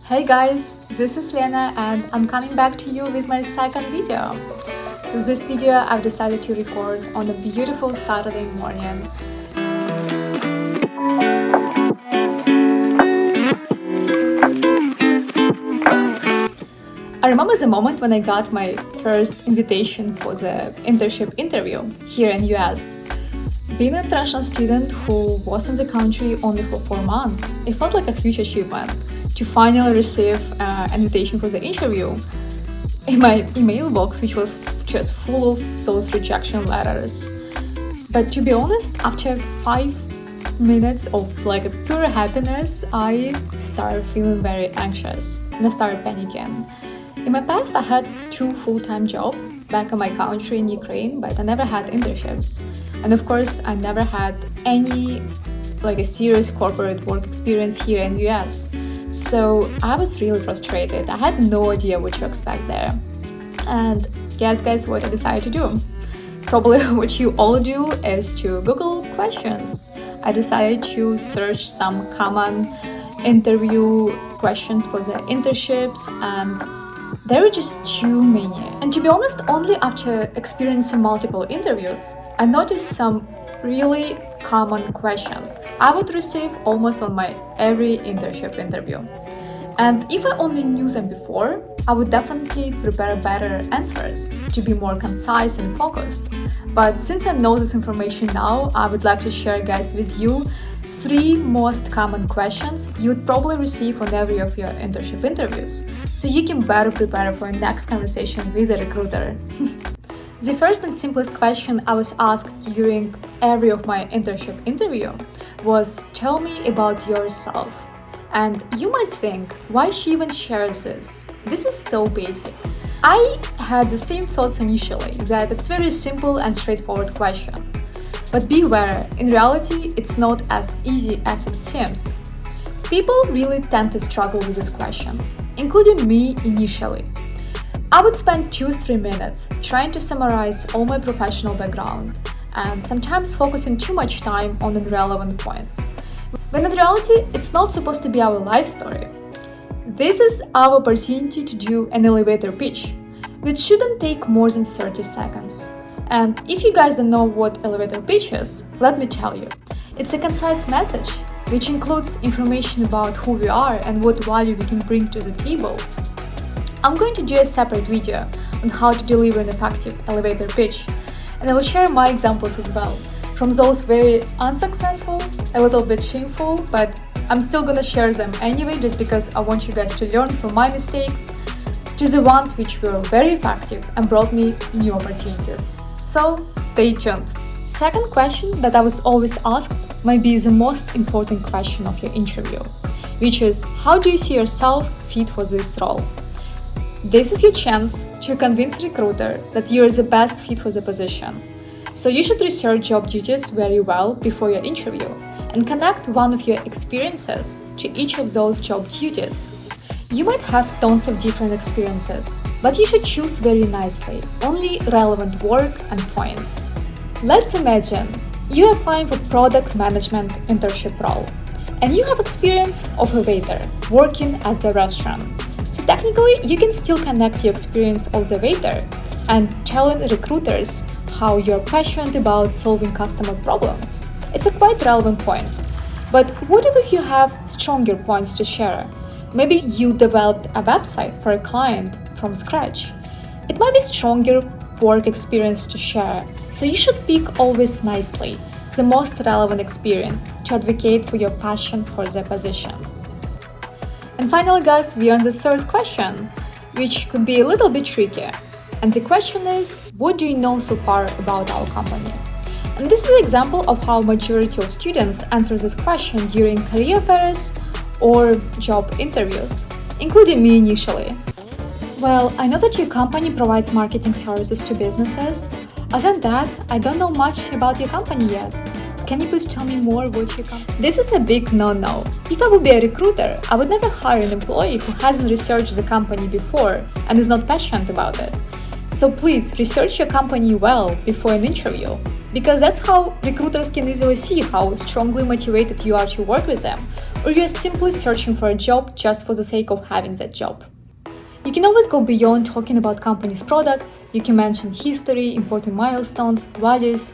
Hey guys, this is Lena and I'm coming back to you with my second video. So this video I've decided to record on a beautiful Saturday morning. I remember the moment when I got my first invitation for the internship interview here in US. Being an international student who was in the country only for 4 months, it felt like a huge achievement to finally receive an invitation for the interview in my email box, which was just full of those rejection letters. But to be honest, after 5 minutes of pure happiness, I started feeling very anxious and I started panicking. In my past, I had 2 full-time jobs back in my country in Ukraine, but I never had internships. And of course, I never had any a serious corporate work experience here in the US. So I was really frustrated. I had no idea what to expect there. And guess what I decided to do? Probably what you all do is to Google questions. I decided to search some common interview questions for the internships, and there were just too many. And to be honest, only after experiencing multiple interviews, I noticed some really common questions I would receive almost on my every internship interview. And if I only knew them before, I would definitely prepare better answers to be more concise and focused. But since I know this information now, I would like to share, guys, with you 3 most common questions you would probably receive on every of your internship interviews, so you can better prepare for your next conversation with a recruiter. The first and simplest question I was asked during every of my internship interview was, tell me about yourself. And you might think, why she even shares this? This is so basic. I had the same thoughts initially, that it's very simple and straightforward question. But beware, in reality, it's not as easy as it seems. People really tend to struggle with this question, including me initially. I would spend 2-3 minutes trying to summarize all my professional background and sometimes focusing too much time on irrelevant points. When in reality, it's not supposed to be our life story. This is our opportunity to do an elevator pitch, which shouldn't take more than 30 seconds. And if you guys don't know what elevator pitch is, let me tell you. It's a concise message, which includes information about who we are and what value we can bring to the table. I'm going to do a separate video on how to deliver an effective elevator pitch, and I will share my examples as well. From those very unsuccessful, a little bit shameful, but I'm still gonna share them anyway just because I want you guys to learn from my mistakes, to the ones which were very effective and brought me new opportunities. So stay tuned. Second question that I was always asked might be the most important question of your interview, which is, how do you see yourself fit for this role? This is your chance to convince a recruiter that you're the best fit for the position. So you should research job duties very well before your interview and connect one of your experiences to each of those job duties. You might have tons of different experiences, but you should choose very nicely, only relevant work and points. Let's imagine you're applying for product management internship role, and you have experience of a waiter working at the restaurant. So technically, you can still connect your experience of the waiter and telling recruiters how you're passionate about solving customer problems. It's a quite relevant point. But what if you have stronger points to share? Maybe you developed a website for a client from scratch. It might be stronger work experience to share, so you should pick always nicely the most relevant experience to advocate for your passion for the position. And finally, guys, we are on the third question, which could be a little bit tricky. And the question is, what do you know so far about our company? And this is an example of how majority of students answer this question during career fairs or job interviews, including me initially. Well, I know that your company provides marketing services to businesses. Other than that, I don't know much about your company yet. Can you please tell me more about your company? This is a big no-no. If I would be a recruiter, I would never hire an employee who hasn't researched the company before and is not passionate about it. So please research your company well before an interview, because that's how recruiters can easily see how strongly motivated you are to work with them, or you're simply searching for a job just for the sake of having that job. You can always go beyond talking about company's products. You can mention history, important milestones, values,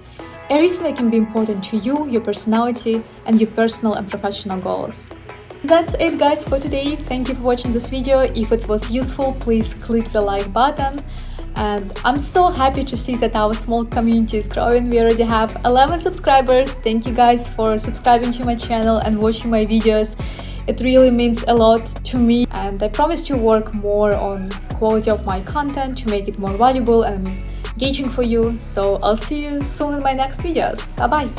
everything that can be important to you, your personality, and your personal and professional goals. That's it guys for today. Thank you for watching this video. If it was useful, please click the like button. And I'm so happy to see that our small community is growing. We already have 11 subscribers. Thank you guys for subscribing to my channel and watching my videos. It really means a lot to me, and I promise to work more on quality of my content to make it more valuable and engaging for you. So I'll see you soon in my next videos. Bye bye!